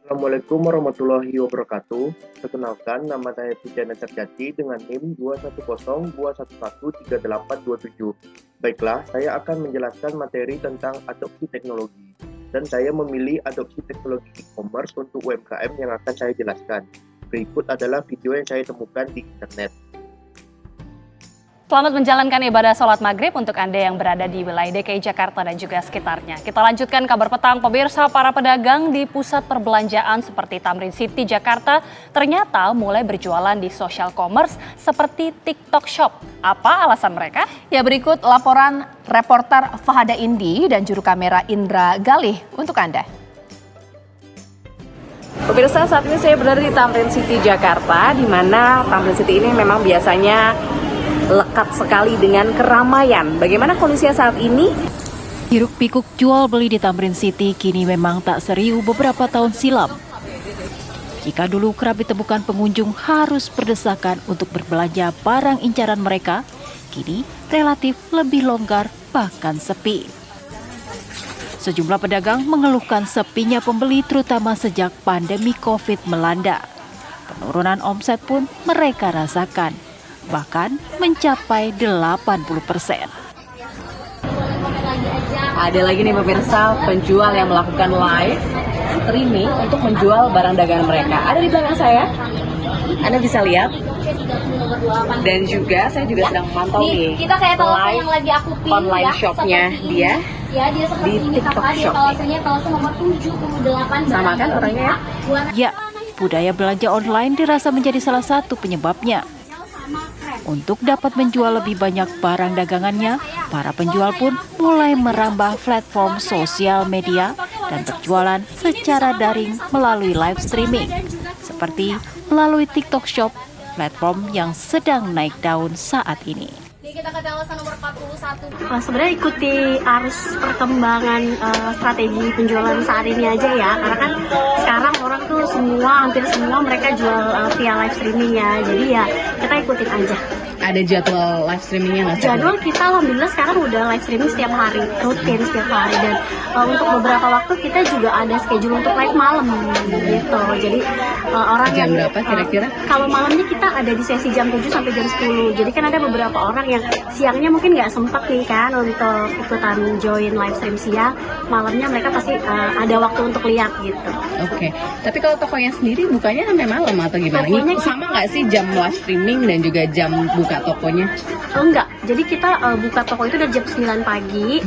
Assalamualaikum warahmatullahi wabarakatuh. Perkenalkan, nama saya Pujana Terjati dengan NIM 21021113827. Baiklah, saya akan menjelaskan materi tentang adopsi teknologi. Dan saya memilih adopsi teknologi e-commerce untuk UMKM yang akan saya jelaskan. Berikut adalah video yang saya temukan di internet. Selamat menjalankan ibadah sholat maghrib untuk Anda yang berada di wilayah DKI Jakarta dan juga sekitarnya. Kita lanjutkan kabar petang pemirsa. Para pedagang di pusat perbelanjaan seperti Tamrin City Jakarta ternyata mulai berjualan di social commerce seperti TikTok Shop. Apa alasan mereka? Ya, berikut laporan reporter Fahada Indi dan juru kamera Indra Galih untuk Anda. Pemirsa, saat ini saya berada di Tamrin City Jakarta, di mana Tamrin City ini memang biasanya lekat sekali dengan keramaian. Bagaimana kondisinya saat ini? Hiruk pikuk jual beli di Tamrin City kini memang tak serius beberapa tahun silam. Jika dulu kerap ditemukan pengunjung harus berdesakan untuk berbelanja barang incaran mereka, kini relatif lebih longgar bahkan sepi. Sejumlah pedagang mengeluhkan sepinya pembeli terutama sejak pandemi COVID melanda. Penurunan omset pun mereka rasakan, bahkan mencapai 80%. Ada lagi nih pemirsa, penjual yang melakukan live streaming untuk menjual barang dagangan mereka. Ada di belakang saya, Anda bisa lihat. Dan juga saya juga sedang memantau nih kita kayak live yang lagi aku pilih online ya, shopnya dia dia seperti di ini TikTok kakak, Shop. dia kawasan nomor 78. Sama kan orangnya ya? Ya, budaya belanja online dirasa menjadi salah satu penyebabnya. Untuk dapat menjual lebih banyak barang dagangannya, para penjual pun mulai merambah platform sosial media dan berjualan secara daring melalui live streaming, seperti melalui TikTok Shop, platform yang sedang naik daun saat ini. Kita ke kawasan nomor 41. Sebenarnya ikuti arus perkembangan strategi penjualan saat ini aja ya, karena kan sekarang orang tuh hampir semua mereka jual via live streaming ya, jadi ya kita ikutin aja. Ada jadwal live streamingnya nggak sih? Jadwal kita alhamdulillah sekarang udah live streaming setiap hari, rutin setiap hari, dan untuk beberapa waktu kita juga ada schedule untuk live malam gitu. Jadi orang Jam berapa kira-kira? Kalau malamnya kita ada di sesi jam 7 sampai jam 10. Jadi kan ada beberapa orang yang siangnya mungkin nggak sempat nih kan untuk ikutan join live stream siang, malamnya mereka pasti ada waktu untuk lihat gitu. Oke. Tapi kalau tokonya sendiri bukanya sampai malam atau gimana? Tokonya Sama nggak sih jam live streaming dan juga jam buka tokonya? Enggak, jadi kita buka toko itu dari jam 9 pagi.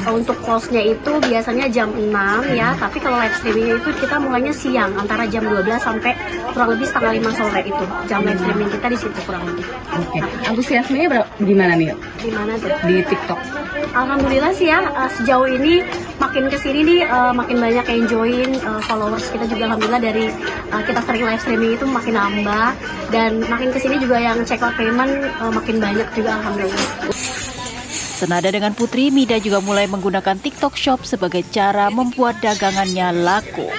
Untuk close-nya itu biasanya jam 6 ya, tapi kalau live streaming itu kita mulainya siang, antara jam 12 sampai kurang lebih setengah 5 sore itu. Jam live streaming kita di situ kurang lebih. Oke. Antusiasmenya gimana nih Di mana tuh? di TikTok? Alhamdulillah sih ya, sejauh ini makin kesini nih makin banyak yang join, followers kita juga alhamdulillah dari kita sering live streaming itu makin nambah, dan makin kesini juga yang check out payment makin banyak juga alhamdulillah. Senada dengan Putri, Mida juga mulai menggunakan TikTok Shop sebagai cara membuat dagangannya laku.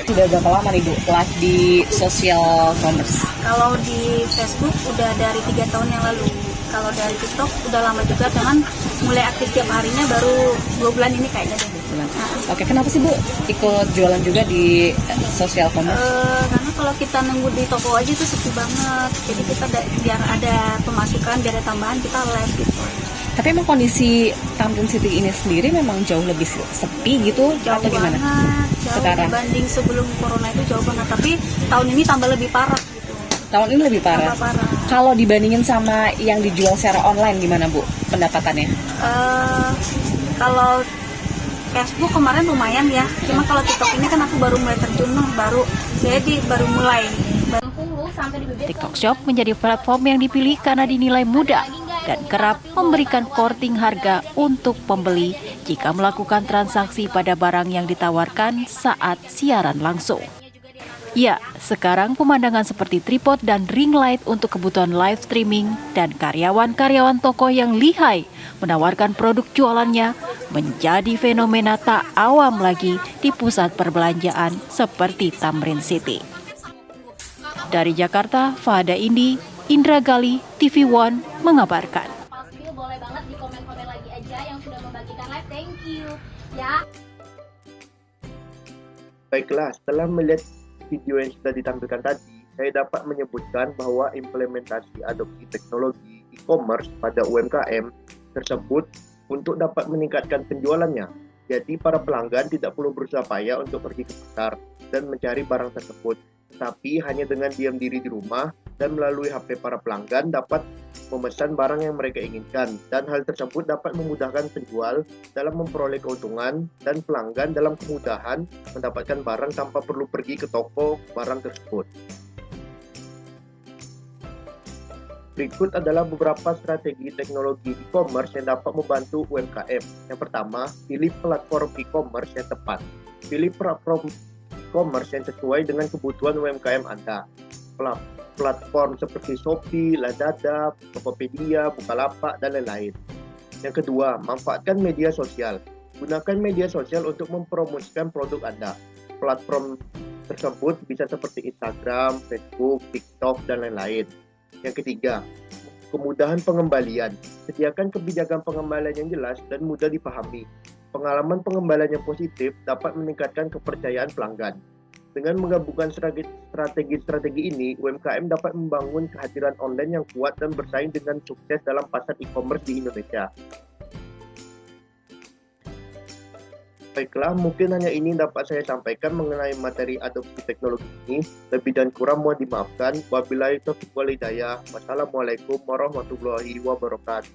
Sudah berapa lama nih Bu live di social commerce? Kalau di Facebook udah dari 3 tahun yang lalu. Kalau dari TikTok udah lama juga, dengan mulai aktif tiap harinya baru 2 bulan ini kayaknya deh. Oke, kenapa sih Bu ikut jualan juga di social commerce? Karena kalau kita nunggu di toko aja itu sepi banget. Jadi kita biar ada pemasukan, biar ada tambahan, kita live gitu. Tapi emang kondisi Tamrin City ini sendiri memang jauh lebih sepi gitu Jauh atau gimana? banget, jauh Sekarang? dibanding sebelum corona itu jauh banget. Tapi tahun ini tambah lebih parah gitu. Tahun ini lebih parah. Tambah parah. Kalau dibandingin sama yang dijual secara online gimana Bu pendapatannya? Kalau Facebook kemarin lumayan ya. Cuma kalau TikTok ini kan aku baru mulai terjun, baru mulai. TikTok Shop menjadi platform yang dipilih karena dinilai mudah dan kerap memberikan korting harga untuk pembeli jika melakukan transaksi pada barang yang ditawarkan saat siaran langsung. Ya, sekarang pemandangan seperti tripod dan ring light untuk kebutuhan live streaming dan karyawan-karyawan toko yang lihai menawarkan produk jualannya menjadi fenomena tak awam lagi di pusat perbelanjaan seperti Tamrin City. Dari Jakarta, Fahada Indi, Indra Galih, TV One mengabarkan. Boleh banget di komen-komen lagi aja yang sudah membagikan live. Thank you. Ya. Baiklah, setelah melihat video yang sudah ditampilkan tadi, saya dapat menyebutkan bahwa implementasi adopsi teknologi e-commerce pada UMKM tersebut untuk dapat meningkatkan penjualannya. Jadi para pelanggan tidak perlu berusaha payah untuk pergi ke pasar dan mencari barang tersebut, tetapi hanya dengan diam diri di rumah dan melalui HP para pelanggan dapat memesan barang yang mereka inginkan, dan hal tersebut dapat memudahkan penjual dalam memperoleh keuntungan dan pelanggan dalam kemudahan mendapatkan barang tanpa perlu pergi ke toko barang tersebut. Berikut adalah beberapa strategi teknologi e-commerce yang dapat membantu UMKM. Yang pertama, pilih platform e-commerce yang tepat. Pilih platform e-commerce yang sesuai dengan kebutuhan UMKM Anda. Platform seperti Shopee, Lazada, Tokopedia, Bukalapak, dan lain-lain. Yang kedua, manfaatkan media sosial. Gunakan media sosial untuk mempromosikan produk Anda. Platform tersebut bisa seperti Instagram, Facebook, TikTok, dan lain-lain. Yang ketiga, kemudahan pengembalian. Sediakan kebijakan pengembalian yang jelas dan mudah dipahami. Pengalaman pengembalian yang positif dapat meningkatkan kepercayaan pelanggan. Dengan menggabungkan strategi-strategi ini, UMKM dapat membangun kehadiran online yang kuat dan bersaing dengan sukses dalam pasar e-commerce di Indonesia. Baiklah, mungkin hanya ini dapat saya sampaikan mengenai materi adopsi teknologi ini. Lebih dan kurang mohon dimaafkan. Wabillahi taufiq wal hidayah. Wassalamualaikum warahmatullahi wabarakatuh.